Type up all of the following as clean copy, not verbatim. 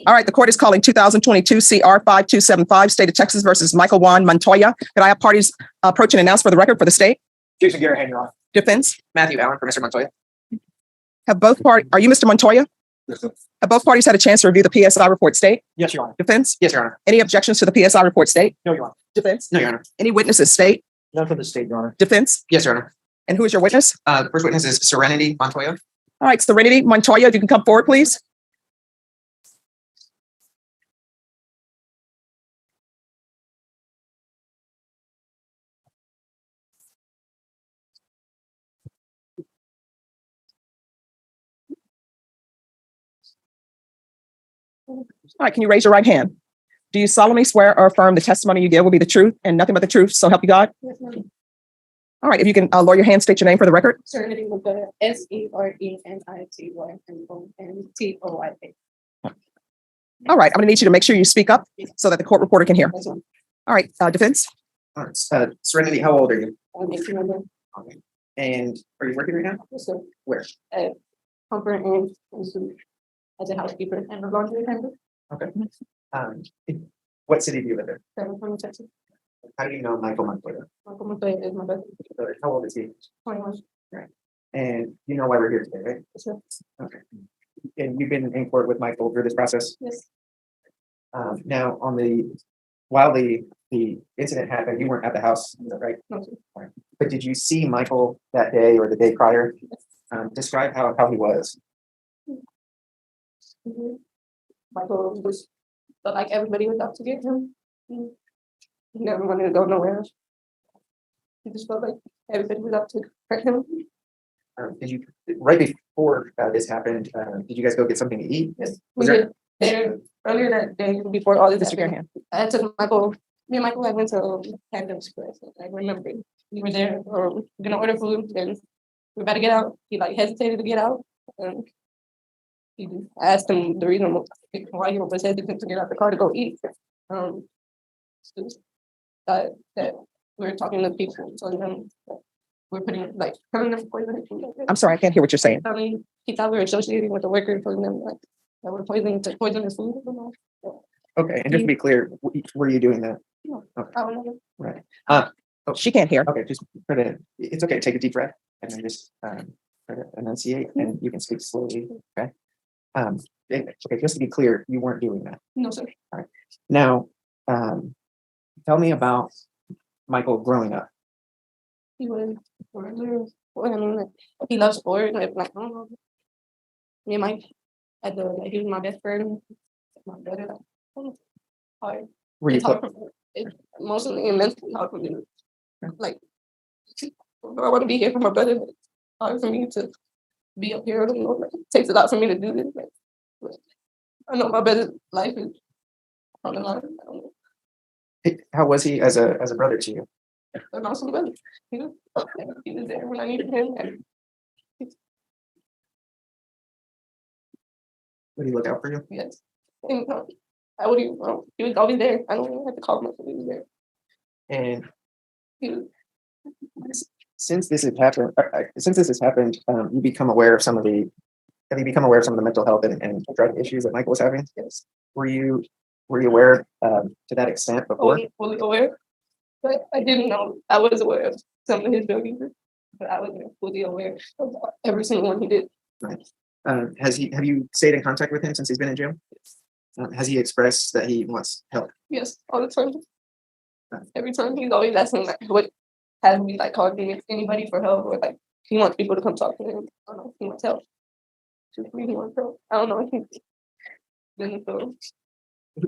All right, the court is calling 2022 CR 5275, State of Texas versus Michael Montoya. Could I have parties approach and announce for the record for the state? Jason Garrett, Your Honor. Defense? Matthew Allen for Mr. Montoya. Have both parties, are you Mr. Montoya? Yes, sir. Have both parties had a chance to review the PSI report, state? Yes, Your Honor. Defense? Yes, Your Honor. Any objections to the PSI report, state? No, Your Honor. Defense? No, Your Honor. Any witnesses, state? None for the state, Your Honor. Defense? Yes, Your Honor. And who is your witness? The first witness is Serenity Montoya. All right, Serenity Montoya, if you can come forward, please. All right, can you raise your right hand? Do you solemnly swear or affirm the testimony you give will be the truth and nothing but the truth, so help you God? Yes, ma'am. All right, if you can lower your hand, state your name for the record. Serenity Montoya, SERENITYMONTOYA. All right, I'm gonna need you to make sure you speak up so that the court reporter can hear. Yes, ma'am. All right, defense? All right. Serenity, how old are you? I'm 18 years old. Okay. And are you working right now? Yes, sir. Where? Comfort and suit as a housekeeper and a laundry attendant. Okay. What city do you live in? 720 Texas. How do you know Michael Montoya? Michael Montoya is my best. How old is he? 21. And you know why we're here today, right? Yes, sir. Okay. And you've been in court with Michael through this process? Yes. Now, while the incident happened, you weren't at the house, is that right? No, sir. Right. But did you see Michael that day or the day prior? Describe how he was. Michael was felt like everybody was out to get him. He never wanted to go nowhere. He just felt like everybody was out to hurt him. Did you right before this happened? Did you guys go get something to eat? Yes, Was we there- did. And earlier that day, before all this Just your happened, hand. I took Michael. Me and Michael, I went to Panda Express. I remember we were there, gonna order food, and we were about to get out. He like hesitated to get out, and I asked him the reason why he was hesitant to get out the car to go eat. That we were talking to people, telling them that we're putting telling them poison. I'm sorry, I can't hear what you're saying. He thought we were associating with the worker, telling them that we're poisoning his food. Okay, and just to be clear, were you doing that? No, Okay. I don't know. Right. She can't hear. Okay, just it's okay. Take a deep breath and then just try to enunciate, and you can speak slowly. Okay. Okay, just to be clear, you weren't doing that. No, sir. All right. Now, tell me about Michael growing up. He was he loves sport. I don't know. Me and Mike he was my best friend. My brother. Hard. Were you It's hard for me. It's emotionally and mentally hard for me. Like, I want to be here for my brother. But it's hard for me to be up here. I don't know. It takes a lot for me to do this. I know my brother's life is on the line. I don't know. How was he as a brother to you? An awesome brother. He was there when I needed him. And Would he look out for you? yes. And, I would even, he was always there. I don't even have to call him. He was there. And He was, since this has happened, you become aware of some of the. Have you become aware of some of the mental health and drug issues that Michael was having? yes, Were you aware to that extent before? fully aware. But I didn't know. I was aware of some of his drug uses, but I wasn't fully aware of every single one he did. Right. Have you stayed in contact with him since he's been in jail? Has he expressed that he wants help? Yes, all the time. Every time he's always asking what has me calling anybody for help, or he wants people to come talk to him. I don't know. He wants help. He wants help. I don't know if he's been so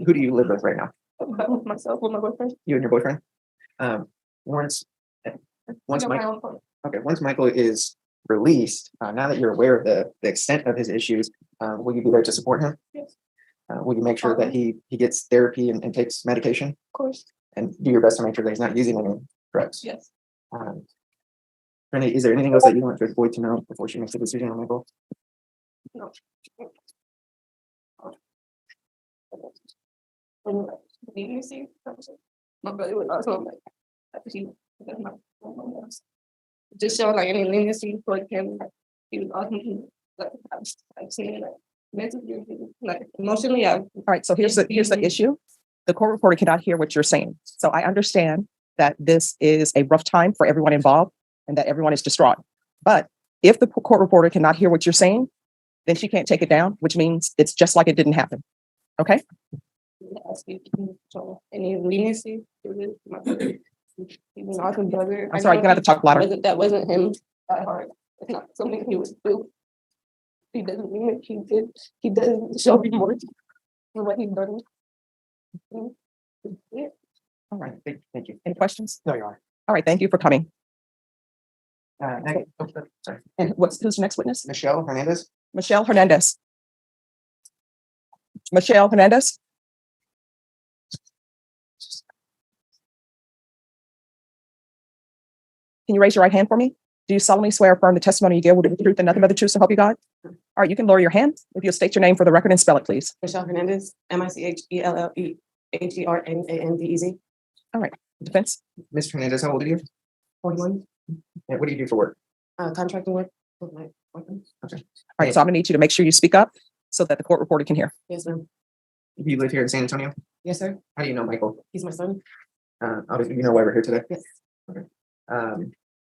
Who do you live with right now? with myself, with my boyfriend. You and your boyfriend. Once I got my own phone. once Michael is released, now that you're aware of the extent of his issues, will you be there to support him? Yes, Will you make sure that he gets therapy and takes medication, of course. and do your best to make sure that he's not using any drugs? Yes. Renee, is there anything else that you want Judge Boyd to know before she makes a decision on Michael? No. When you see, my brother would also just show any leniency toward him. He was awesome. I've seen mentally, like emotionally, All right, so here's the issue. The court reporter cannot hear what you're saying. So I understand that this is a rough time for everyone involved and that everyone is distraught. But if the court reporter cannot hear what you're saying, then she can't take it down, which means it's just like it didn't happen. Okay? ask you so any leniency for this. My brother, even though I can brother. I'm sorry, you're gonna have to talk louder. That wasn't him at heart. It's not something he would do. He doesn't mean it. He did. He doesn't show remorse for what he's done. Yeah. All right, thank you. Any questions? No, you are. All right, thank you for coming. Sorry. And who's the next witness? Michelle Hernandez. Michelle Hernandez. Michelle Hernandez. Can you raise your right hand for me? Do you solemnly swear or affirm the testimony you give will be the truth and nothing but the truth, so help you God? All right, you can lower your hand. If you'll state your name for the record and spell it, please. Michelle Hernandez, MICHELLEHERNANDEZ. All right, defense. Ms. Hernandez, how old are you? 41. And what do you do for work? Contracting work. With my boyfriend. Okay. All right, so I'm gonna need you to make sure you speak up so that the court reporter can hear. Yes, sir. Do you live here in San Antonio? Yes, sir. How do you know Michael? He's my son. Obviously, you know why we're here today. Yes.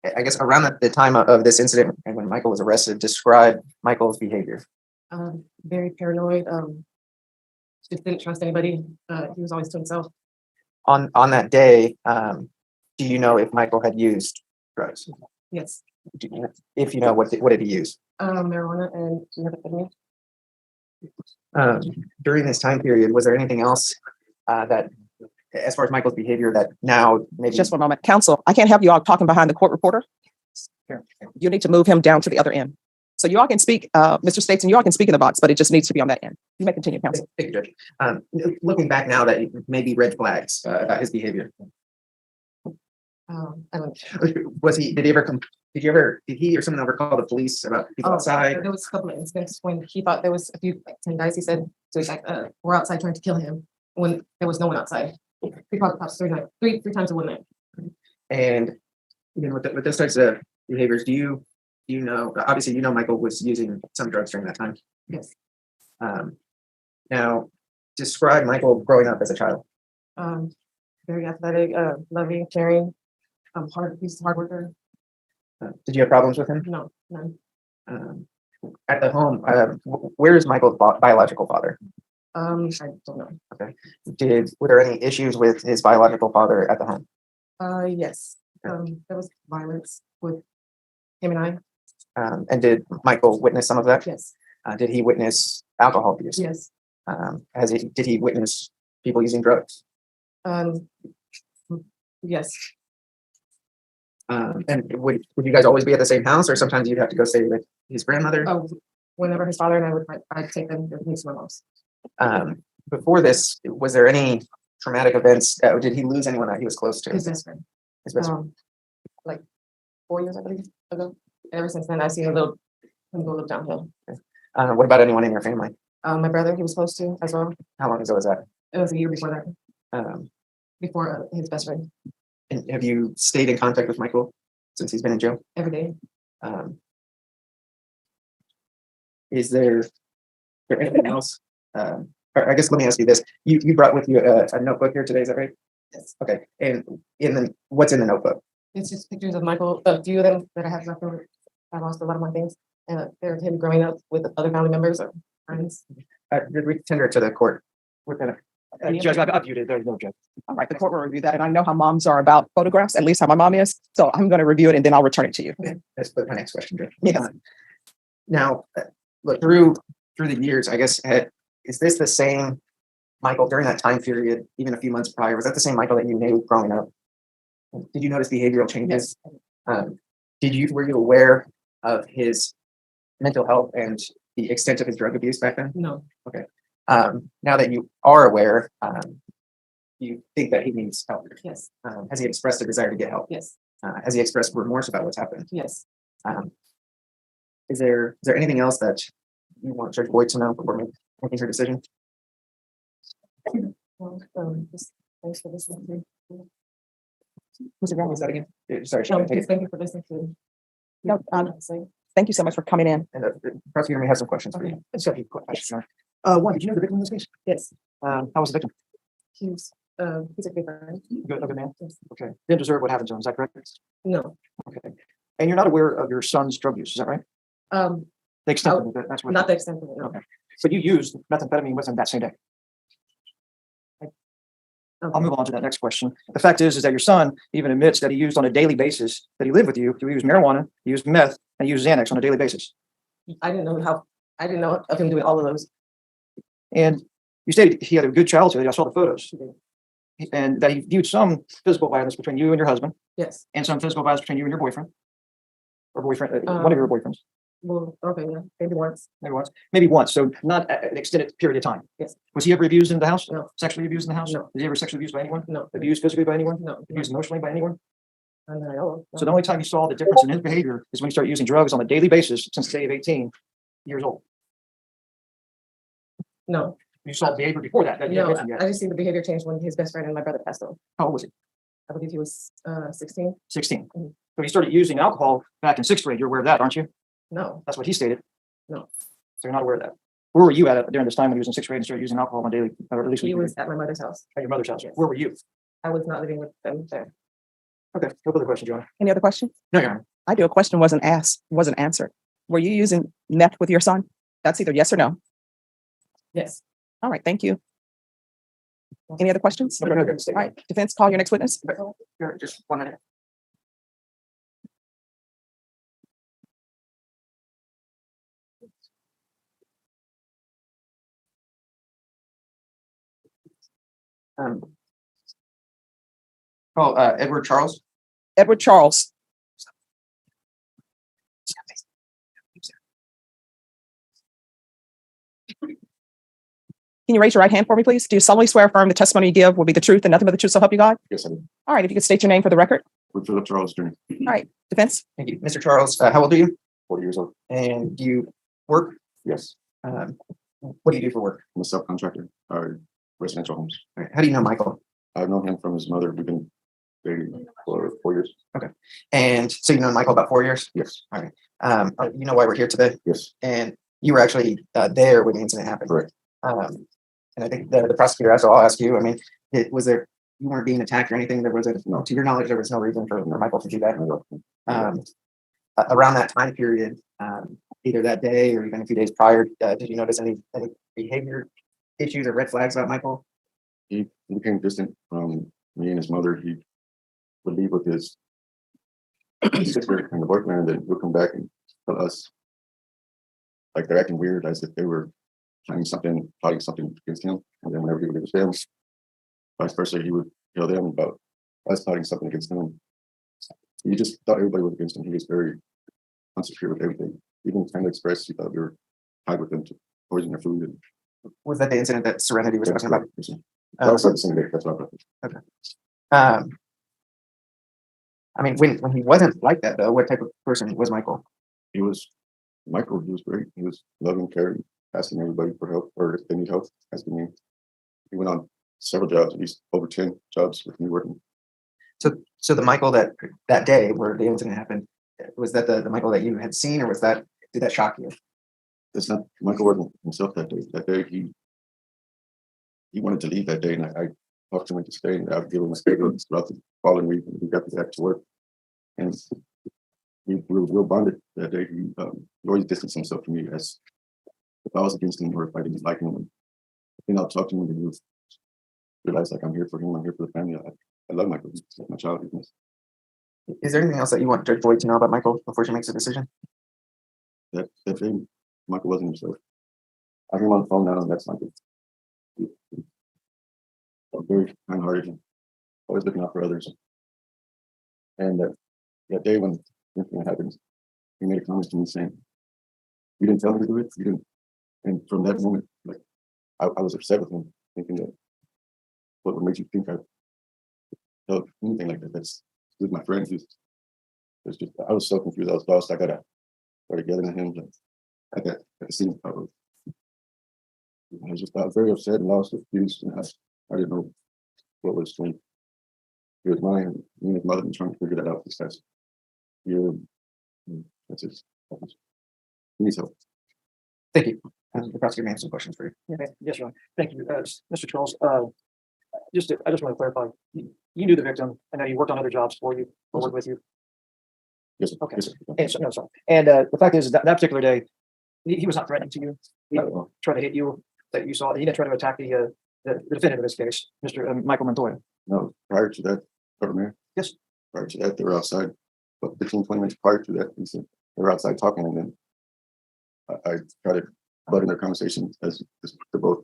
I guess around the time of this incident and when Michael was arrested, describe Michael's behavior. Very paranoid. Just didn't trust anybody. He was always to himself. On that day, do you know if Michael had used drugs? Yes. If you know, what did he use? Marijuana and methamphetamine. During this time period, was there anything else that, as far as Michael's behavior, that now maybe Just one moment. Counsel, I can't have you all talking behind the court reporter. Sure. You need to move him down to the other end. So you all can speak, Mr. States, and you all can speak in the box, but it just needs to be on that end. You may continue, counsel. Thank you, Judge. Looking back now, that maybe red flags about his behavior. I don't. Was he? Did he or someone ever call the police about people outside? There was a couple of incidents when he thought there was a few, like 10 guys. He said, so like, we're outside trying to kill him when there was no one outside. He called the cops three times in one night. And with those types of behaviors, do you know? Obviously, you know Michael was using some drugs during that time. Yes. Now, describe Michael growing up as a child. Very athletic, loving, caring. He's a hard worker. Did you have problems with him? No, none. At the home, where is Michael's biological father? I don't know. Okay. Were there any issues with his biological father at the home? Yes. There was violence with him and I. And did Michael witness some of that? Yes. Did he witness alcohol abuse? Yes. Did he witness people using drugs? Yes. And would you guys always be at the same house, or sometimes you'd have to go stay with his grandmother? Whenever his father and I I'd take them with me to my mom's. Before this, was there any traumatic events? Did he lose anyone that he was close to? His best friend. His best friend. Like 4 years, I believe, ago. Ever since then, I've seen him go a little downhill. What about anyone in your family? My brother, he was supposed to as well. How long ago was that? It was a year before that. Before his best friend. And have you stayed in contact with Michael since he's been in jail? Every day. Is there anything else? Or I guess let me ask you this. You brought with you a notebook here today, is that right? Yes. Okay. And what's in the notebook? It's just pictures of Michael, a few of them that I have left over. I lost a lot of my things. And they're him growing up with other family members or friends. Did we tender it to the court? We're gonna. Judge, I've viewed it. There's no judge. All right, the court will review that. And I know how moms are about photographs, at least how my mom is. So I'm going to review it and then I'll return it to you. That's my next question, Judge. Yes. Now, look, through the years, I guess, is this the same Michael during that time period, even a few months prior? Was that the same Michael that you knew growing up? Did you notice behavioral changes? Yes. Were you aware of his mental health and the extent of his drug abuse back then? No. Okay. Now that you are aware, you think that he needs help? Yes. Has he expressed a desire to get help? Yes. Has he expressed remorse about what's happened? Yes. Is there anything else that you want Judge Boyd to know before making her decision? Well, thanks for listening. Was that again? Sorry, Thank you for listening to. No, say. Thank you so much for coming in. And the prosecutor may have some questions for you. It's got a few questions. Your Honor. One, did you know the victim in this case? Yes. How was the victim? He's a good friend. Good, a good man? Okay. Didn't deserve what happened to him, is that correct? No. Okay. And you're not aware of your son's drug use, is that right? Um, The extent of it, that's what. not the extent of it, no. Okay. But you used methamphetamine with him that same day. I'll move on to that next question. The fact is that your son even admits that he used on a daily basis, that he lived with you. He used marijuana, he used meth, and he used Xanax on a daily basis. I didn't know of him doing all of those. And you stated he had a good childhood. I saw the photos. And that he viewed some physical violence between you and your husband, Yes. and some physical violence between you and your boyfriend. Or boyfriend, one of your boyfriends. Well, okay, yeah, maybe once. Maybe once. So not an extended period of time. Yes. Was he ever abused in the house? No. Sexually abused in the house? No. Was he ever sexually abused by anyone? No. Abused physically by anyone? No. Abused emotionally by anyone? No. So the only time you saw the difference in his behavior is when he started using drugs on a daily basis since the age of 18 years old. No. You saw the behavior before that. You No, hadn't mentioned yet. I just seen the behavior change when his best friend and my brother passed away. How old was he? I believe he was 16. 16. Mhm. So he started using alcohol back in sixth grade. You're aware of that, aren't you? No. That's what he stated. No. So you're not aware of that. Where were you at during this time when he was in sixth grade and started using alcohol on daily, or at least He was at my mother's house. at your mother's house? Yes. Where were you? I was not living with them there. Okay. No other questions, John? Any other questions? No, Your Honor. I do. A question wasn't asked, wasn't answered. Were you using meth with your son? That's either yes or no. Yes. All right, thank you. Any other questions? No, no, no. All right, defense, call your next witness. Here, just 1 minute. Call Edward Charles. Edward Charles. Can you raise your right hand for me, please? Do you solemnly swear or affirm the testimony you give will be the truth and nothing but the truth, so help you God? Yes, I do. All right, if you could state your name for the record. With Philip Charles Jr., All right, defense. Thank you. Mr. Charles, how old are you? 40 years old. And do you work? Yes, What do you do for work? I'm a subcontractor, residential homes. All right. How do you know Michael? I've known him from his mother. We've been dating for 4 years. And so you know Michael about 4 years? Yes, You know why we're here today? yes, And you were actually there when the incident happened. correct. And I think the prosecutor asked, so I'll ask you, I mean, was there, you weren't being attacked or anything? There wasn't, No. to your knowledge, there was no reason for Michael to do that. No. Around that time period, either that day or even a few days prior, did you notice any behavior issues or red flags about Michael? He became distant from me and his mother. He would leave with his sister and the boyfriend, and then he'll come back and tell us like they're acting weird, as if they were plotting something against him. And then whenever he would leave with them, vice versa, he would tell them about us plotting something against him. He just thought everybody was against him. He was very unsecure with everything. Even kind of expressed he thought we were tied with them to poison their food. And Was that the incident that Serenity was talking about? That's what that's what I thought. I mean, when he wasn't like that though, what type of person was Michael? Michael, he was great. He was loving, caring, asking everybody for help, or if they need help, asking me. He went on several jobs, at least over 10 jobs with me working. So the Michael that day where the incident happened, was that the Michael that you had seen, or did that shock you? It's not, Michael wasn't himself that day. That day he wanted to leave that day, and I talked to him to stay, and I'd give him a schedule throughout the following week, and we got back to work. And we were real bonded that day. He always distanced himself from me, as if I was against him or if I didn't like him. And I'll talk to him, and he would realize like I'm here for him, I'm here for the family. I love Michael. He's like my child. Is there anything else that you want Judge Boyd to know about Michael before she makes a decision? That day, Michael wasn't himself. I hear him on the phone now, and that's Michael. Very kind-hearted and always looking out for others. And that day when everything happened, he made a comment to me saying, "You didn't tell me to do it. You didn't." And from that moment, like I was upset with him, thinking that what would make you think I felt anything like that? That's with my friend. It's just I was so confused. I was lost. I started yelling at him at the scene. I was very upset and lost, confused, and I didn't know what was going. It was mine. Me and his mother been trying to figure that out this past year. That's it. He needs help. Thank you. The prosecutor may have some questions for you. Yes, Your Honor. Thank you, Mr. Charles. I just want to clarify. You knew the victim, and then he worked on other jobs for you, or worked with you. Yes, sir. Okay. Yes, sir. And so, no, sorry. And the fact is that particular day, he was not threatening to you. He didn't try to hit you. That you saw. He didn't try to attack the defendant in this case, Mr. Michael Montoya. No, prior to that, Mayor. Yes. Prior to that, they were outside. But 15, 20 minutes prior to that incident, they were outside talking, and then I tried to butt in their conversation as they're both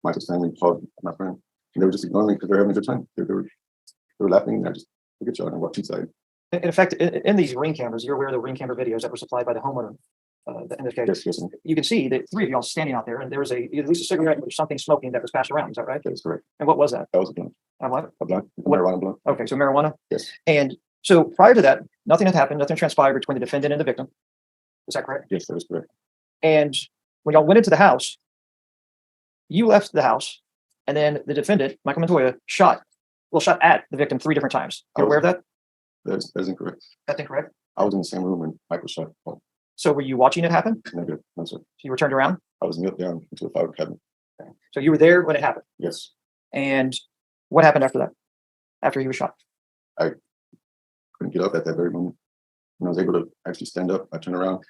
Michael's family, Paul, my friend, and they were just ignoring me because they were having a good time. They were laughing, and I just took a shot and walked inside. In fact, in these ring cameras, you're aware of the ring camera videos that were supplied by the homeowner. In this case, Yes, yes, you can see the three of y'all standing out there, and there was at least a cigarette or something smoking that was passed around. Is that right? that is correct. And what was that? That was a blunt. What? A blunt, a What? marijuana blunt. Okay, so marijuana. Yes, And so prior to that, nothing had happened. Nothing transpired between the defendant and the victim. Is that correct? yes, that is correct. And when y'all went into the house, you left the house, and then the defendant, Michael Montoya, shot at the victim 3 different times. You're aware of that? That is incorrect. That's incorrect. I was in the same room when Michael shot. Oh, So were you watching it happen? negative. No, sir. So you were turned around? I was knelt down into a fire cabinet. So you were there when it happened. Yes. And what happened after that? After he was shot? Couldn't get up at that very moment. When I was able to actually stand up, I turned around.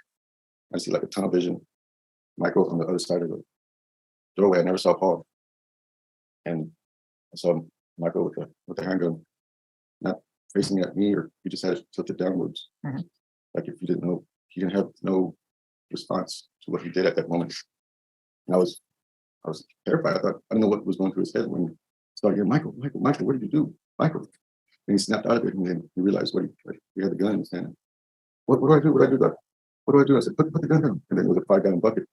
I see like a tunnel vision. Michael on the other side of the doorway. I never saw Paul. And I saw Michael with the handgun, not facing at me, or he just had it tilted downwards. Mhm. Like if you didn't know, he didn't have no response to what he did at that moment. And I was terrified. I didn't know what was going through his head when he started hearing, Michael, what did you do? Michael. And he snapped out of it, and then he realized he had the gun in his hand. What do I do? What do I do, Doc? What do I do? I said, put the gun down. And then there was a 5-gallon bucket.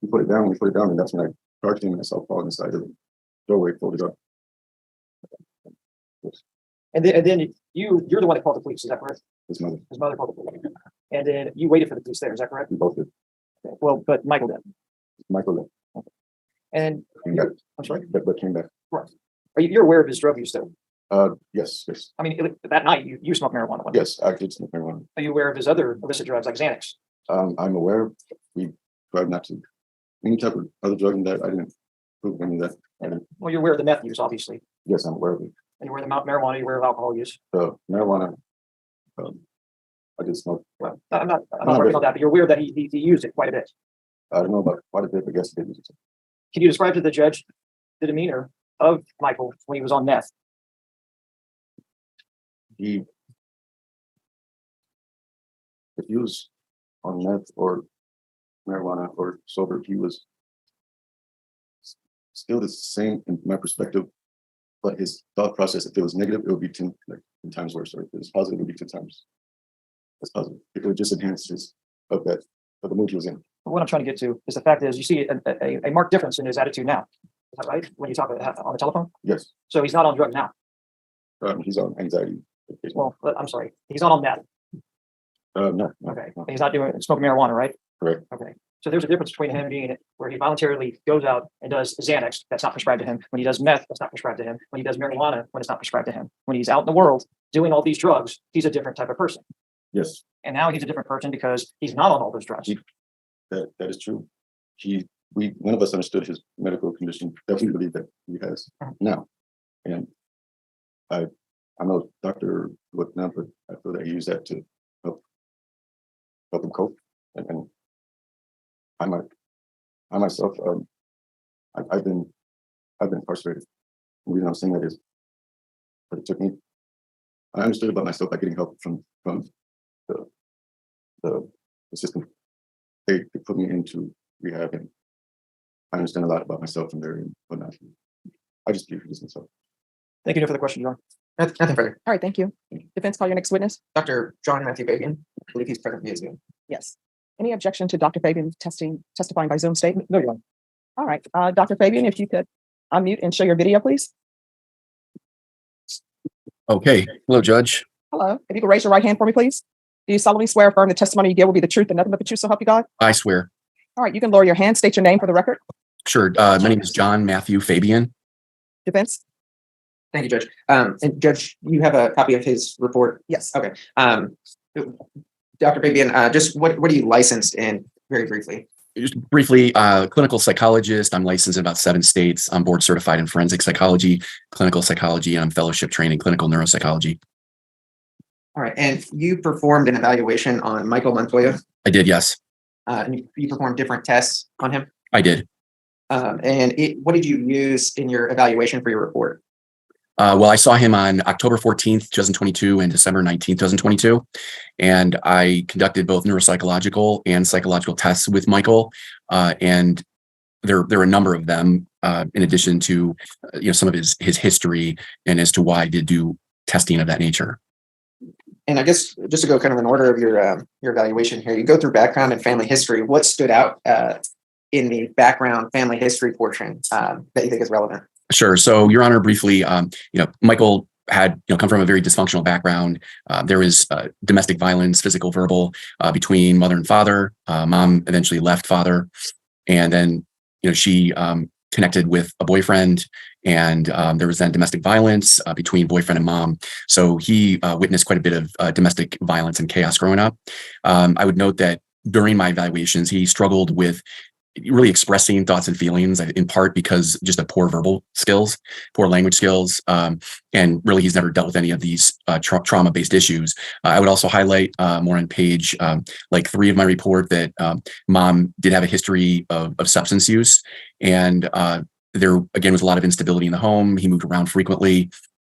He put it down. When he put it down, and that's when I charged him, and I saw Paul inside of the doorway folded up. And then you're the one that called the police. Is that correct? His mother. His mother called the police. And then you waited for the police there. Is that correct? We both did. Okay. Well, but Michael did. Michael left. And Came back. I'm sorry. But came back. You're aware of his drug use though? Yes. I mean, that night you smoked marijuana. wasn't Yes, I did smoke marijuana. you? Are you aware of his other illicit drugs like Xanax? I'm aware we tried not to any type of other drug than that. I didn't prove any of that. I didn't. Well, you're aware of the meth use, obviously. Yes, I'm aware of it. And you're aware of the marijuana. You're aware of alcohol use. The marijuana, I did smoke. Well, I'm not worried about that, but you're aware that he used it quite a bit. I don't know about quite a bit, but yes, it did. Can you describe to the judge the demeanor of Michael when he was on meth? If he was on meth or marijuana or sober, he was still the same in my perspective, but his thought process, if it was negative, it would be 10 times worse, or if it was positive, it would be 10 times. That's positive. It would just enhance of the mood he was in. What I'm trying to get to is the fact is you see a marked difference in his attitude now. Is that right? When you talk on the telephone? Yes, So he's not on drugs now. he's on anxiety. Well, I'm sorry. He's not on meth. No. Okay. And he's not smoking marijuana, right? Correct. Okay. So there's a difference between him being where he voluntarily goes out and does Xanax, that's not prescribed to him. When he does meth, that's not prescribed to him. When he does marijuana, when it's not prescribed to him. When he's out in the world doing all these drugs, he's a different type of person. Yes, And now he's a different person because he's not on all those drugs. that is true. None of us understood his medical condition that we believe that he has now. And I know Dr. Wood now, but I feel that he used that to help him cope. And I myself, I've been incarcerated. The reason I'm saying that is, but it took me. I understood about myself by getting help from the system. They put me into rehab, and I understand a lot about myself from there and whatnot. I just keep this myself. Thank you for the question, John. Nothing further. All right, thank you. Defense, call your next witness. Dr. John Matthew Fabian, I believe he's present via Zoom. Yes. Any objection to Dr. Fabian testifying by Zoom statement? No, Your Honor. All right, Dr. Fabian, if you could unmute and show your video, please. Okay. Hello, Judge. Hello. If you could raise your right hand for me, please. Do you solemnly swear or affirm the testimony you give will be the truth and nothing but the truth, so help you God? I swear. All right, you can lower your hand, state your name for the record. Sure. My name is John Matthew Fabian. Defense? Thank you, Judge. And Judge, you have a copy of his report? Yes. Okay. Dr. Fabian, just what are you licensed in, very briefly? Just briefly, clinical psychologist. I'm licensed in about 7 states. I'm board certified in forensic psychology, clinical psychology, and I'm fellowship trained in clinical neuropsychology. All right. And you performed an evaluation on Michael Montoya. I did, yes. And you performed different tests on him. I did. What did you use in your evaluation for your report? Well, I saw him on October 14th, 2022 and December 19th, 2022. And I conducted both neuropsychological and psychological tests with Michael. And there are a number of them, in addition to some of his history and as to why I did do testing of that nature. And I guess just to go kind of in order of your evaluation here, you go through background and family history. What stood out in the background family history portion that you think is relevant? Sure. So, Your Honor, briefly, Michael had come from a very dysfunctional background. There was domestic violence, physical, verbal, between mother and father. Mom eventually left father, and then she connected with a boyfriend, and there was then domestic violence between boyfriend and mom. So he witnessed quite a bit of domestic violence and chaos growing up. I would note that during my evaluations, he struggled with really expressing thoughts and feelings, in part because just of poor verbal skills, poor language skills, and really he's never dealt with any of these trauma-based issues. I would also highlight more on page 3 of my report that mom did have a history of substance use, and there again was a lot of instability in the home. He moved around frequently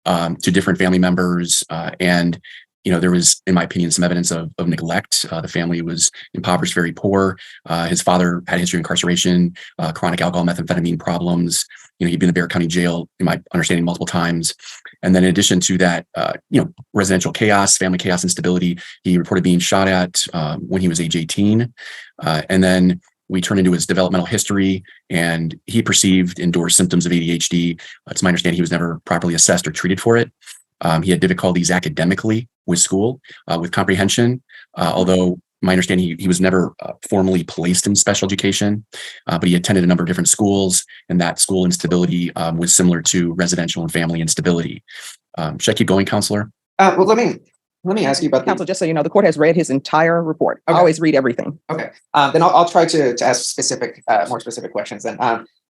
to different family members, and there was, in my opinion, some evidence of neglect. The family was impoverished, very poor. His father had a history of incarceration, chronic alcohol, methamphetamine problems. He'd been in the Bexar County Jail, in my understanding, multiple times. And then in addition to that, residential chaos, family chaos, instability. He reported being shot at when he was age 18. And then we turned into his developmental history, and he perceived endorsed symptoms of ADHD. It's my understanding he was never properly assessed or treated for it. He had difficulties academically with school, with comprehension, although my understanding he was never formally placed in special education, but he attended a number of different schools, and that school instability was similar to residential and family instability. Should I keep going, counselor? Well, let me ask you about Counsel, just so you know, the court has read his entire report. Okay. Always read everything. Okay. Then I'll try to ask more specific questions then.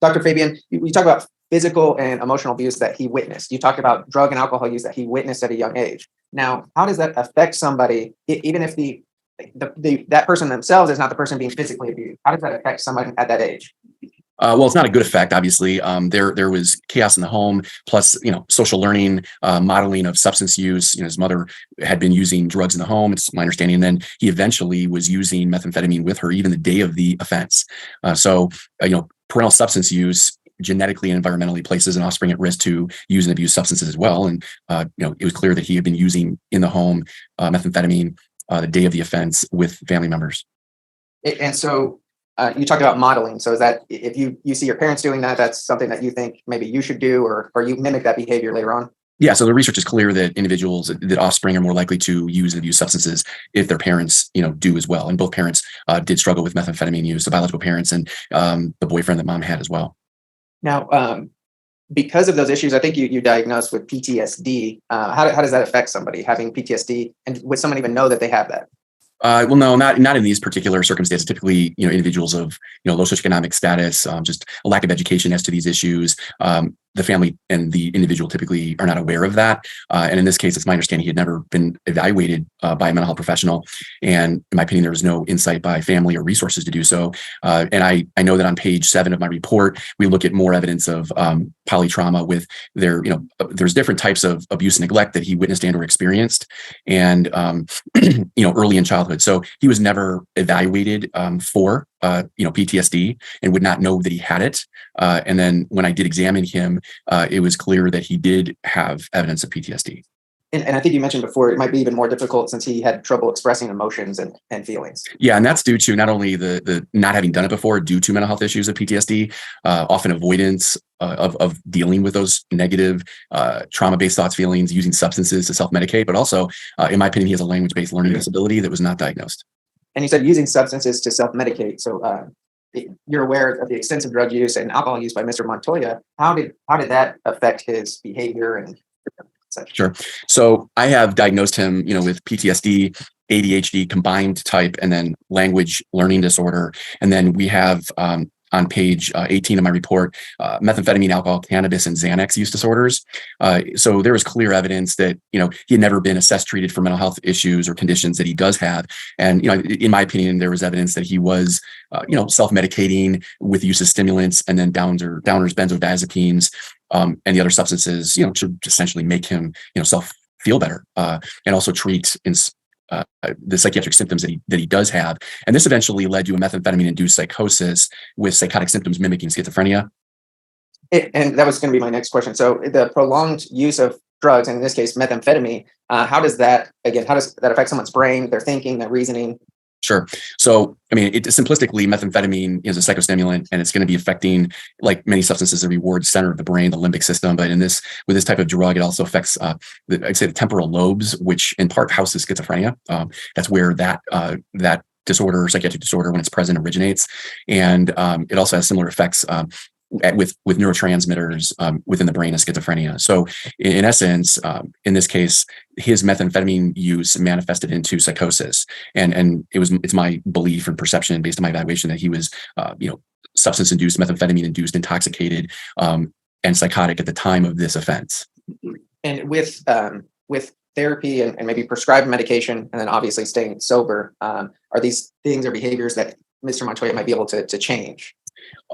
Dr. Fabian, you talk about physical and emotional abuse that he witnessed. You talked about drug and alcohol use that he witnessed at a young age. Now, how does that affect somebody, even if that person themselves is not the person being physically abused? How does that affect somebody at that age? Well, it's not a good effect, obviously. There was chaos in the home, plus, social learning, modeling of substance use. His mother had been using drugs in the home, it's my understanding. And then he eventually was using methamphetamine with her, even the day of the offense. So parental substance use genetically and environmentally places an offspring at risk to use and abuse substances as well. And, it was clear that he had been using in the home methamphetamine the day of the offense with family members. And so you talked about modeling. So is that if you see your parents doing that, that's something that you think maybe you should do, or you mimic that behavior later on? Yeah, so the research is clear that that offspring are more likely to use and abuse substances if their parents, do as well. And both parents did struggle with methamphetamine use, the biological parents and the boyfriend that mom had as well. Now, because of those issues, I think you diagnosed with PTSD. How does that affect somebody having PTSD, and would someone even know that they have that? Well, no, not in these particular circumstances. Typically, individuals of low socioeconomic status, just a lack of education as to these issues. The family and the individual typically are not aware of that. And in this case, it's my understanding he had never been evaluated by a mental health professional. And in my opinion, there was no insight by family or resources to do so. And I know that on page 7 of my report, we look at more evidence of polytrauma with there's different types of abuse and neglect that he witnessed and or experienced, and early in childhood. So he was never evaluated for PTSD and would not know that he had it. And then when I did examine him, it was clear that he did have evidence of PTSD. And I think you mentioned before, it might be even more difficult since he had trouble expressing emotions and feelings. Yeah, and that's due to not only the not having done it before, due to mental health issues of PTSD, often avoidance of dealing with those negative trauma-based thoughts, feelings, using substances to self-medicate, but also, in my opinion, he has a language-based learning disability that was not diagnosed. And you said using substances to self-medicate. So you're aware of the extensive drug use and alcohol use by Mr. Montoya. How did that affect his behavior and such? Sure. So I have diagnosed him, with PTSD ADHD combined type, and then language learning disorder. And then we have on page 18 of my report, methamphetamine, alcohol, cannabis, and Xanax use disorders. So there was clear evidence that, he had never been assessed, treated for mental health issues or conditions that he does have. And, in my opinion, there was evidence that he was, self-medicating with use of stimulants and then downers, benzodiazepines, and the other substances, to essentially make him, feel better, and also treat the psychiatric symptoms that he does have. And this eventually led to a methamphetamine-induced psychosis with psychotic symptoms mimicking schizophrenia. And that was going to be my next question. So the prolonged use of drugs, and in this case, methamphetamine, how does that affect someone's brain, their thinking, their reasoning? Sure. So, simplistically, methamphetamine is a psychostimulant, and it's going to be affecting, like many substances, the reward center of the brain, the limbic system. But with this type of drug, it also affects, the temporal lobes, which in part houses schizophrenia. That's where that disorder, psychiatric disorder, when it's present, originates. And it also has similar effects with neurotransmitters within the brain of schizophrenia. So in essence, in this case, his methamphetamine use manifested into psychosis. And it's my belief and perception based on my evaluation that he was, substance-induced, methamphetamine-induced, intoxicated, and psychotic at the time of this offense. And with therapy and maybe prescribed medication, and then obviously staying sober, are these things or behaviors that Mr. Montoya might be able to change?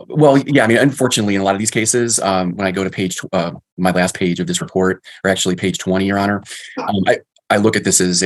Well, yeah, unfortunately, in a lot of these cases, when I go to my last page of this report, or actually page 20, Your Honor, I look at this as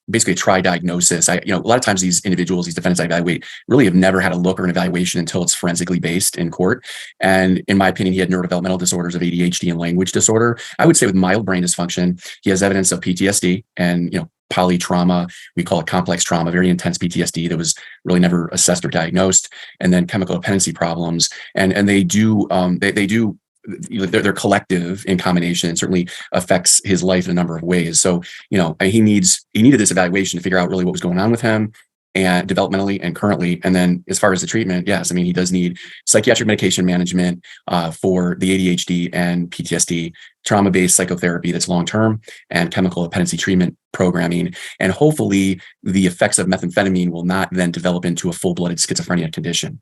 basically a tri-diagnosis. A lot of times these individuals, these defendants I evaluate, really have never had a look or an evaluation until it's forensically based in court. And in my opinion, he had neurodevelopmental disorders of ADHD and language disorder. I would say with mild brain dysfunction, he has evidence of PTSD and, polytrauma. We call it complex trauma, very intense PTSD that was really never assessed or diagnosed. And then chemical dependency problems. And they do, they're collective in combination. It certainly affects his life in a number of ways. So, he needed this evaluation to figure out really what was going on with him, and developmentally and currently. And then as far as the treatment, yes, he does need psychiatric medication management for the ADHD and PTSD, trauma-based psychotherapy that's long-term, and chemical dependency treatment programming. And hopefully the effects of methamphetamine will not then develop into a full-blooded schizophrenia condition.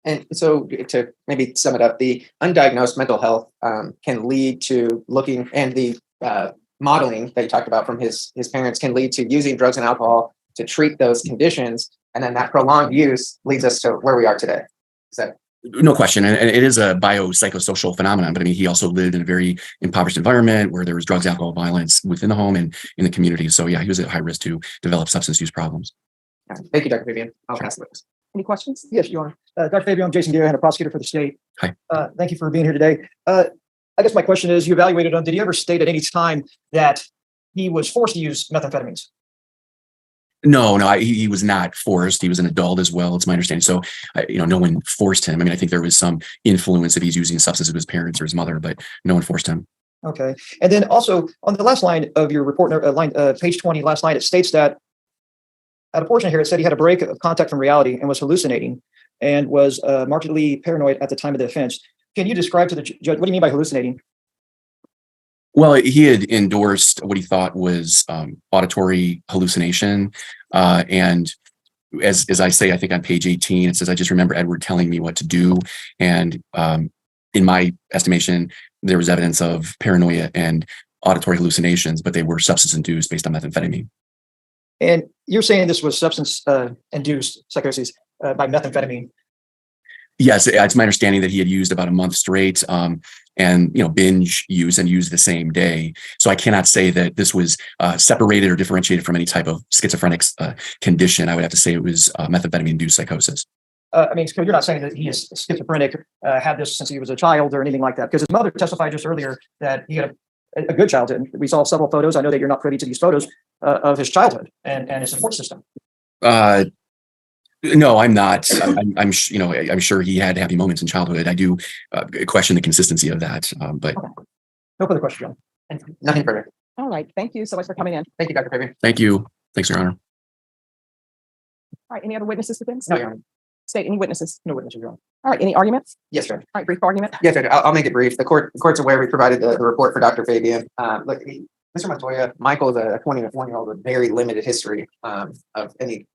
And so to maybe sum it up, the undiagnosed mental health can lead to looking, and the modeling that you talked about from his parents can lead to using drugs and alcohol to treat those conditions. And then that prolonged use leads us to where we are today. Is that? No question. And it is a biopsychosocial phenomenon, but he also lived in a very impoverished environment where there was drugs, alcohol, violence within the home and in the community. So yeah, he was at high risk to develop substance use problems. Thank you, Dr. Fabian. I'll pass the witness. Any questions? Yes, Your Honor. Dr. Fabio, I'm Jason Gary, a prosecutor for the state. Hi. Thank you for being here today. I guess my question is, you evaluated him. Did he ever state at any time that he was forced to use methamphetamines? No, he was not forced. He was an adult as well. It's my understanding. So, no one forced him. I think there was some influence if he's using substances of his parents or his mother, but no one forced him. Okay. And then also on the last line of your report, page 20, last line, it states that at a portion here, it said he had a break of contact from reality and was hallucinating and was markedly paranoid at the time of the offense. Can you describe to the judge, what do you mean by hallucinating? Well, he had endorsed what he thought was auditory hallucination. And as I say, I think on page 18, it says, I just remember Edward telling me what to do. And in my estimation, there was evidence of paranoia and auditory hallucinations, but they were substance induced based on methamphetamine. And you're saying this was substance induced psychosis by methamphetamine? Yes, it's my understanding that he had used about a month straight, and binge use and use the same day. So I cannot say that this was separated or differentiated from any type of schizophrenic condition. I would have to say it was methamphetamine-induced psychosis. So you're not saying that he is schizophrenic, had this since he was a child or anything like that, because his mother testified just earlier that he had a good childhood. We saw several photos. I know that you're not privy to these photos of his childhood and his support system. No, I'm not. I'm sure he had happy moments in childhood. I do question the consistency of that. But okay. No further question, John. Nothing further. All right. Thank you so much for coming in. Thank you, Dr. Fabian. Thank you. Thanks, Your Honor. All right. Any other witnesses to this? No, Your Honor. State, any witnesses? No witnesses, Your Honor. All right. Any arguments? Yes, sir. All right. Brief argument. Yes, sir. I'll make it brief. The court's aware we provided the report for Dr. Fabian. Look, Mr. Montoya, Michael is a 21-year-old with very limited history of any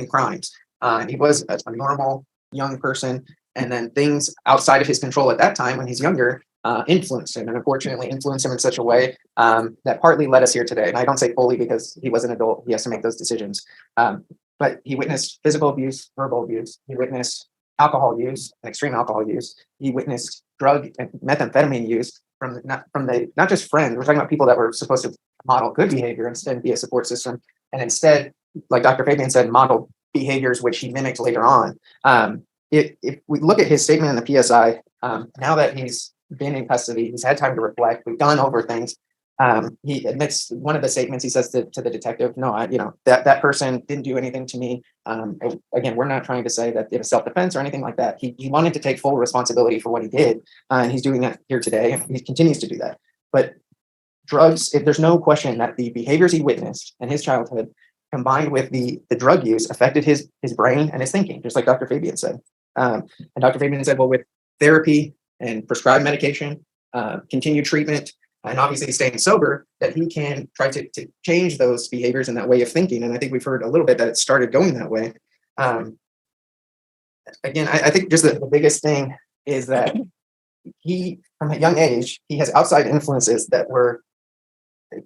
crimes. He was a normal young person, and then things outside of his control at that time when he's younger influenced him, and unfortunately influenced him in such a way that partly led us here today. And I don't say fully because he was an adult; he has to make those decisions. But he witnessed physical abuse, verbal abuse. He witnessed alcohol use, and extreme alcohol use. He witnessed drug and methamphetamine use from not just friends. We're talking about people that were supposed to model good behavior and be a support system, and instead, like Dr. Fabian said, model behaviors which he mimicked later on. If we look at his statement in the PSI, now that he's been in custody, he's had time to reflect. We've gone over things. He admits one of the statements. He says to the detective, "No, that person didn't do anything to me." Again, we're not trying to say that it was self-defense or anything like that. He wanted to take full responsibility for what he did, and he's doing that here today, and he continues to do that. But drugs, there's no question that the behaviors he witnessed in his childhood, combined with the drug use, affected his brain and his thinking, just like Dr. Fabian said. And Dr. Fabian said, well, with therapy and prescribed medication, continued treatment, and obviously staying sober, that he can try to change those behaviors and that way of thinking. And I think we've heard a little bit that it started going that way. Again, I think just the biggest thing is that he, from a young age, he has outside influences that were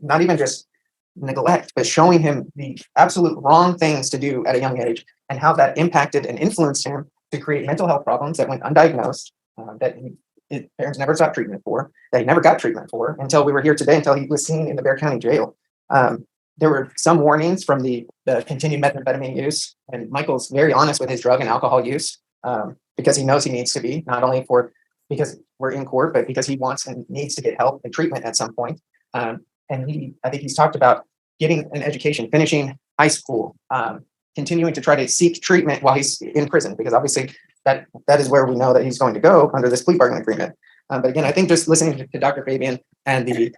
not even just neglect, but showing him the absolute wrong things to do at a young age, and how that impacted and influenced him to create mental health problems that went undiagnosed, that his parents never sought treatment for, that he never got treatment for until we were here today, until he was seen in the Bexar County Jail. There were some warnings from the continued methamphetamine use, and Michael's very honest with his drug and alcohol use, because he knows he needs to be, not only because we're in court, but because he wants and needs to get help and treatment at some point. And I think he's talked about getting an education, finishing high school, continuing to try to seek treatment while he's in prison, because obviously that is where we know that he's going to go under this plea bargaining agreement. But again, I think just listening to Dr. Fabian and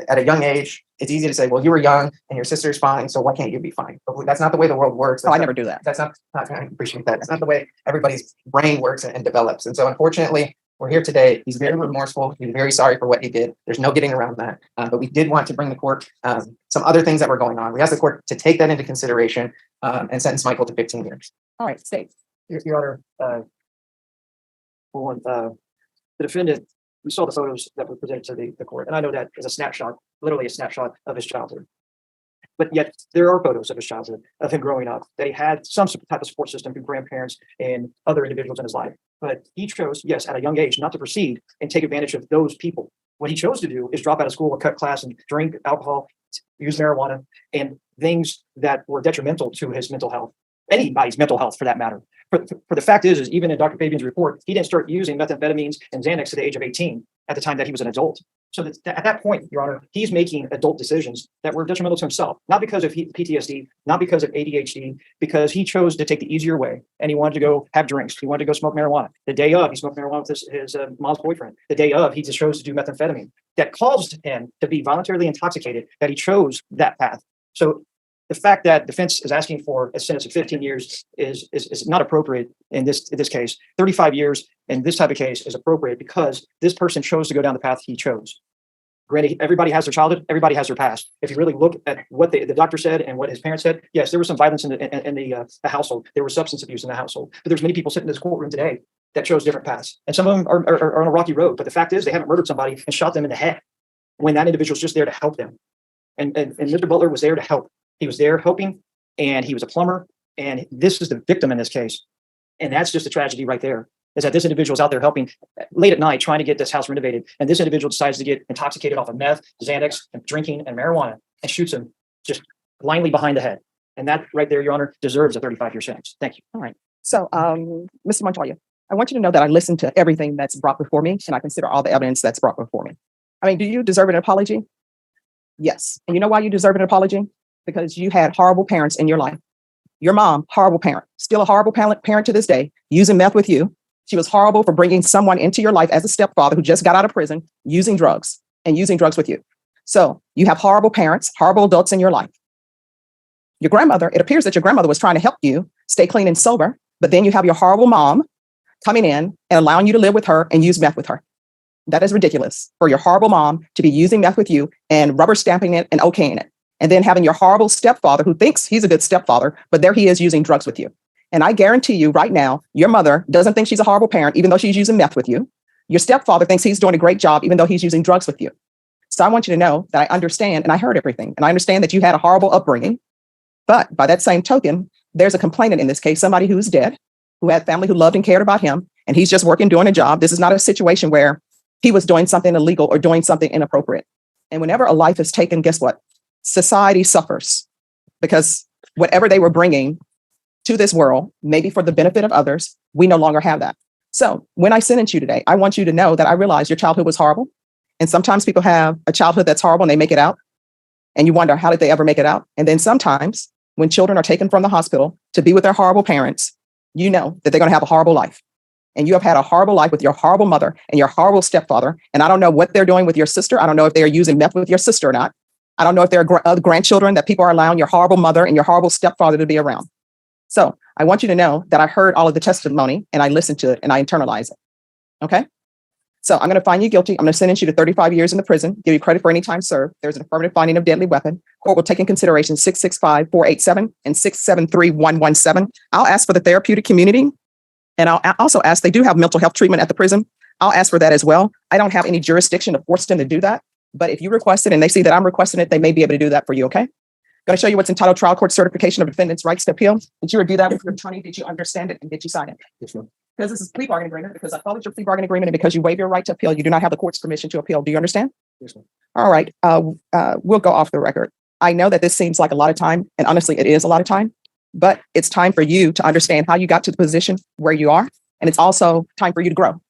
at a young age, it's easy to say, well, you were young and your sister's fine, so why can't you be fine? But that's not the way the world works. I never do that. That's not, I appreciate that. That's not the way everybody's brain works and develops. And so unfortunately, we're here today. He's very remorseful. He's very sorry for what he did. There's no getting around that. But we did want to bring the court some other things that were going on. We asked the court to take that into consideration and sentence Michael to 15 years. All right, States. Your Honor, the defendant, we saw the photos that were presented to the court, and I know that is a snapshot, literally a snapshot of his childhood. But yet there are photos of his childhood, of him growing up, that he had some type of support system through grandparents and other individuals in his life. But he chose, yes, at a young age, not to proceed and take advantage of those people. What he chose to do is drop out of school or cut class and drink alcohol, use marijuana, and things that were detrimental to his mental health, anybody's mental health for that matter. For the fact is even in Dr. Fabian's report, he didn't start using methamphetamines and Xanax to the age of 18 at the time that he was an adult. So that at that point, Your Honor, he's making adult decisions that were detrimental to himself, not because of PTSD, not because of ADHD, because he chose to take the easier way and he wanted to go have drinks. He wanted to go smoke marijuana. The day of, he smoked marijuana with his mom's boyfriend. The day of, he just chose to do methamphetamine. That caused him to be voluntarily intoxicated, that he chose that path. So the fact that defense is asking for a sentence of 15 years is not appropriate in this case. 35 years in this type of case is appropriate because this person chose to go down the path he chose. Granted, everybody has their childhood, everybody has their past. If you really look at what the doctor said and what his parents said, yes, there was some violence in the household. There was substance abuse in the household. But there's many people sitting in this courtroom today that chose different paths. And some of them are on a rocky road. But the fact is they haven't murdered somebody and shot them in the head when that individual's just there to help them. And Mr. Butler was there to help. He was there helping, and he was a plumber. And this is the victim in this case. And that's just a tragedy right there, is that this individual is out there helping late at night, trying to get this house renovated. And this individual decides to get intoxicated off of meth, Xanax, and drinking and marijuana, and shoots him just blindly behind the head. And that right there, Your Honor, deserves a 35-year sentence. Thank you. All right. So, Mr. Montoya, I want you to know that I listened to everything that's brought before me, and I consider all the evidence that's brought before me. I mean, do you deserve an apology? Yes. And you know why you deserve an apology? Because you had horrible parents in your life. Your mom, horrible parent, still a horrible parent to this day, using meth with you. She was horrible for bringing someone into your life as a stepfather who just got out of prison, using drugs with you. So you have horrible parents, horrible adults in your life. Your grandmother, it appears that your grandmother was trying to help you stay clean and sober, but then you have your horrible mom coming in and allowing you to live with her and use meth with her. That is ridiculous for your horrible mom to be using meth with you and rubber stamping it and okaying it. And then having your horrible stepfather who thinks he's a good stepfather, but there he is using drugs with you. And I guarantee you right now, your mother doesn't think she's a horrible parent, even though she's using meth with you. Your stepfather thinks he's doing a great job, even though he's using drugs with you. So I want you to know that I understand and I heard everything. And I understand that you had a horrible upbringing. But by that same token, there's a complainant in this case, somebody who's dead, who had family who loved and cared about him. And he's just working, doing a job. This is not a situation where he was doing something illegal or doing something inappropriate. And whenever a life is taken, guess what? Society suffers because whatever they were bringing to this world, maybe for the benefit of others, we no longer have that. So when I sentence you today, I want you to know that I realize your childhood was horrible. And sometimes people have a childhood that's horrible and they make it out. And you wonder, how did they ever make it out? And then sometimes when children are taken from the hospital to be with their horrible parents, you know that they're going to have a horrible life. And you have had a horrible life with your horrible mother and your horrible stepfather. And I don't know what they're doing with your sister. I don't know if they're using meth with your sister or not. I don't know if there are other grandchildren that people are allowing your horrible mother and your horrible stepfather to be around. So I want you to know that I heard all of the testimony and I listened to it and I internalized it. Okay. So I'm going to find you guilty. I'm going to sentence you to 35 years in the prison, give you credit for any time served. There's an affirmative finding of deadly weapon. Court will take in consideration 665-487 and 673-117. I'll ask for the therapeutic community. And I'll also ask, they do have mental health treatment at the prison. I'll ask for that as well. I don't have any jurisdiction to force them to do that. But if you request it and they see that I'm requesting it, they may be able to do that for you. Okay. Going to show you what's entitled Trial Court Certification of Defendant's Rights to Appeal. Did you review that with your attorney? Did you understand it? And did you sign it? Yes, ma'am. Because this is a plea bargaining agreement, because I followed your plea bargaining agreement, and because you waive your right to appeal, you do not have the court's permission to appeal. Do you understand? Yes, ma'am. All right. We'll go off the record. I know that this seems like a lot of time, and honestly, it is a lot of time, but it's time for you to understand how you got to the position where you are. And it's also time for you to grow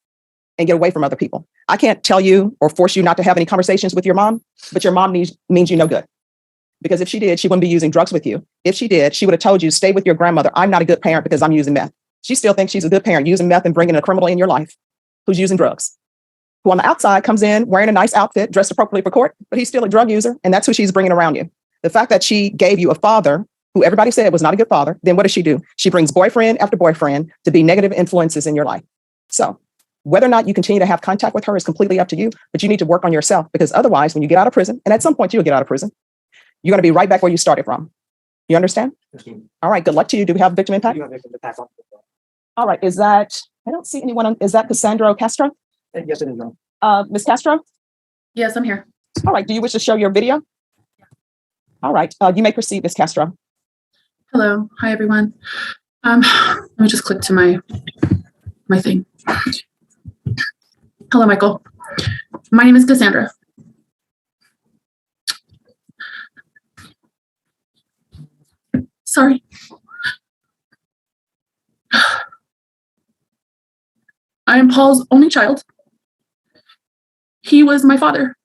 and get away from other people. I can't tell you or force you not to have any conversations with your mom, but your mom means you no good. Because if she did, she wouldn't be using drugs with you. If she did, she would have told you, stay with your grandmother. I'm not a good parent because I'm using meth. She still thinks she's a good parent using meth and bringing a criminal in your life who's using drugs, who on the outside comes in wearing a nice outfit, dressed appropriately for court, but he's still a drug user. And that's who she's bringing around you. The fact that she gave you a father who everybody said was not a good father, then what does she do? She brings boyfriend after boyfriend to be negative influences in your life. So whether or not you continue to have contact with her is completely up to you, but you need to work on yourself, because otherwise, when you get out of prison, and at some point you'll get out of prison, you're going to be right back where you started from. You understand? Yes, ma'am. All right. Good luck to you. Do we have victim impact? You have victim impact on. All right. Is that, I don't see anyone on, is that Cassandra Castro? Yes, it is. Ma'am. Ms. Castro? Yes, I'm here. All right. Do you wish to show your video? All right. You may proceed, Ms. Castro. Hello. Hi, everyone. Let me just click to my thing. Hello, Michael. My name is Cassandra. Sorry. I am Paul's only child. He was my father.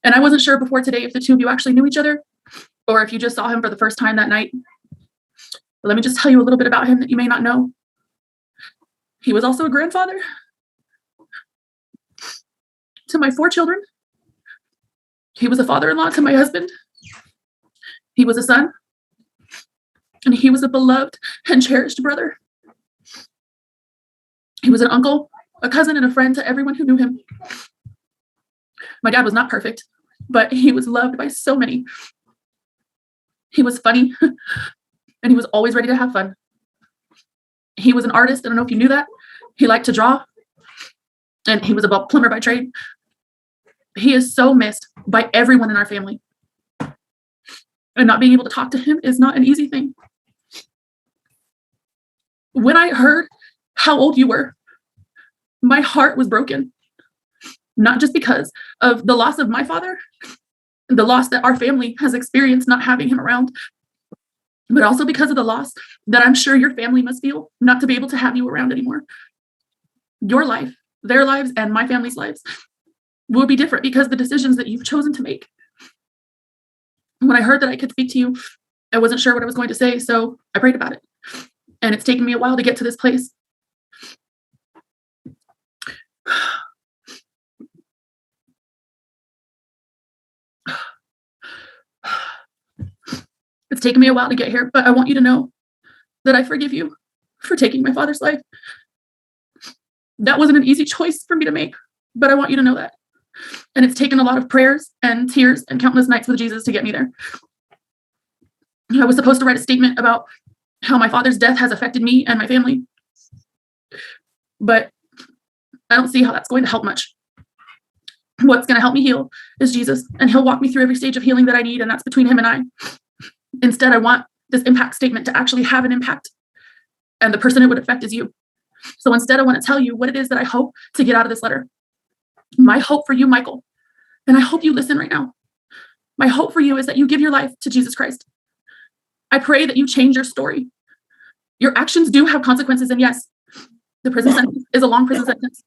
And I wasn't sure before today if the two of you actually knew each other or if you just saw him for the first time that night. But let me just tell you a little bit about him that you may not know. He was also a grandfather to my 4 children. He was a father-in-law to my husband. He was a son. And he was a beloved and cherished brother. He was an uncle, a cousin, and a friend to everyone who knew him. My dad was not perfect, but he was loved by so many. He was funny, and he was always ready to have fun. He was an artist. I don't know if you knew that. He liked to draw, and he was a plumber by trade. He is so missed by everyone in our family. And not being able to talk to him is not an easy thing. When I heard how old you were, my heart was broken. Not just because of the loss of my father, the loss that our family has experienced not having him around, but also because of the loss that I'm sure your family must feel not to be able to have you around anymore. Your life, their lives, and my family's lives will be different because the decisions that you've chosen to make. When I heard that I could speak to you, I wasn't sure what I was going to say, so I prayed about it. And it's taken me a while to get to this place. It's taken me a while to get here, but I want you to know that I forgive you for taking my father's life. That wasn't an easy choice for me to make, but I want you to know that. And it's taken a lot of prayers and tears and countless nights with Jesus to get me there. I was supposed to write a statement about how my father's death has affected me and my family, but I don't see how that's going to help much. What's going to help me heal is Jesus, and he'll walk me through every stage of healing that I need, and that's between him and I. Instead, I want this impact statement to actually have an impact, and the person it would affect is you. So instead, I want to tell you what it is that I hope to get out of this letter. My hope for you, Michael, and I hope you listen right now. My hope for you is that you give your life to Jesus Christ. I pray that you change your story. Your actions do have consequences, and yes, the prison sentence is a long prison sentence.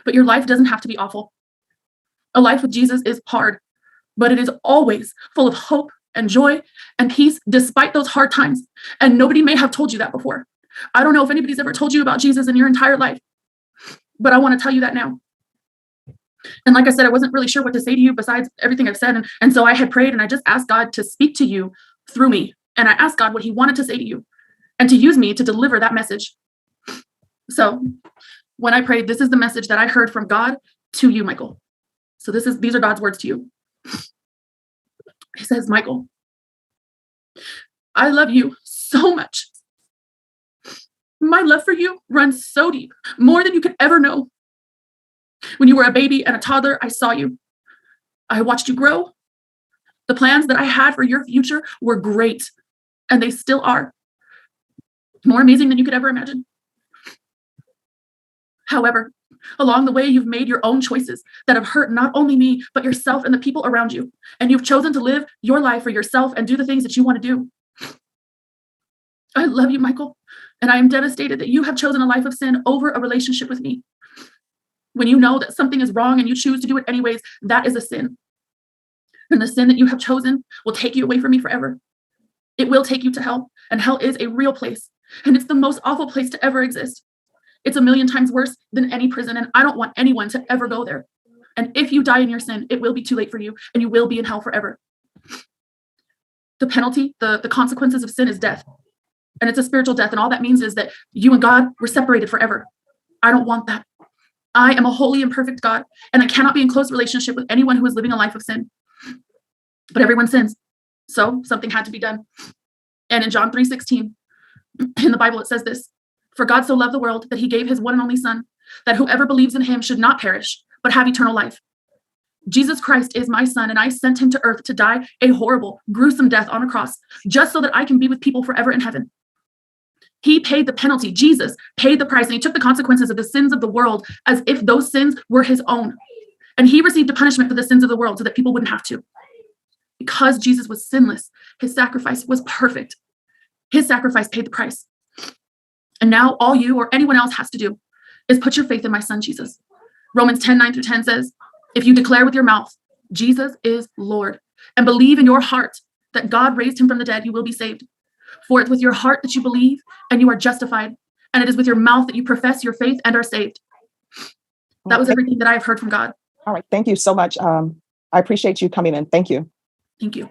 But your life doesn't have to be awful. A life with Jesus is hard, but it is always full of hope and joy and peace despite those hard times. And nobody may have told you that before. I don't know if anybody's ever told you about Jesus in your entire life, but I want to tell you that now. And like I said, I wasn't really sure what to say to you besides everything I've said. And so I had prayed and I just asked God to speak to you through me. And I asked God what he wanted to say to you and to use me to deliver that message. So when I prayed, this is the message that I heard from God to you, Michael. So these are God's words to you. He says, Michael, I love you so much. My love for you runs so deep, more than you could ever know. When you were a baby and a toddler, I saw you. I watched you grow. The plans that I had for your future were great, and they still are. More amazing than you could ever imagine. However, along the way, you've made your own choices that have hurt not only me, but yourself and the people around you. And you've chosen to live your life for yourself and do the things that you want to do. I love you, Michael, and I am devastated that you have chosen a life of sin over a relationship with me. When you know that something is wrong and you choose to do it anyways, that is a sin. And the sin that you have chosen will take you away from me forever. It will take you to hell, and hell is a real place, and it's the most awful place to ever exist. It's 1,000,000 times worse than any prison, and I don't want anyone to ever go there. And if you die in your sin, it will be too late for you, and you will be in hell forever. The penalty, the consequences of sin is death, and it's a spiritual death, and all that means is that you and God were separated forever. I don't want that. I am a holy and perfect God, and I cannot be in close relationship with anyone who is living a life of sin. But everyone sins, so something had to be done. And in John 3:16, in the Bible, it says this: "For God so loved the world that he gave his one and only Son, that whoever believes in him should not perish, but have eternal life." Jesus Christ is my son, and I sent him to earth to die a horrible, gruesome death on a cross, just so that I can be with people forever in heaven. He paid the penalty. Jesus paid the price, and he took the consequences of the sins of the world as if those sins were his own. And he received a punishment for the sins of the world so that people wouldn't have to. Because Jesus was sinless, his sacrifice was perfect. His sacrifice paid the price. And now all you or anyone else has to do is put your faith in my son, Jesus. Romans 10:9-10 says, "If you declare with your mouth, Jesus is Lord, and believe in your heart that God raised him from the dead, you will be saved. For it's with your heart that you believe and you are justified, and it is with your mouth that you profess your faith and are saved." That was everything that I have heard from God. All right. Thank you so much. I appreciate you coming in. Thank you. Thank you.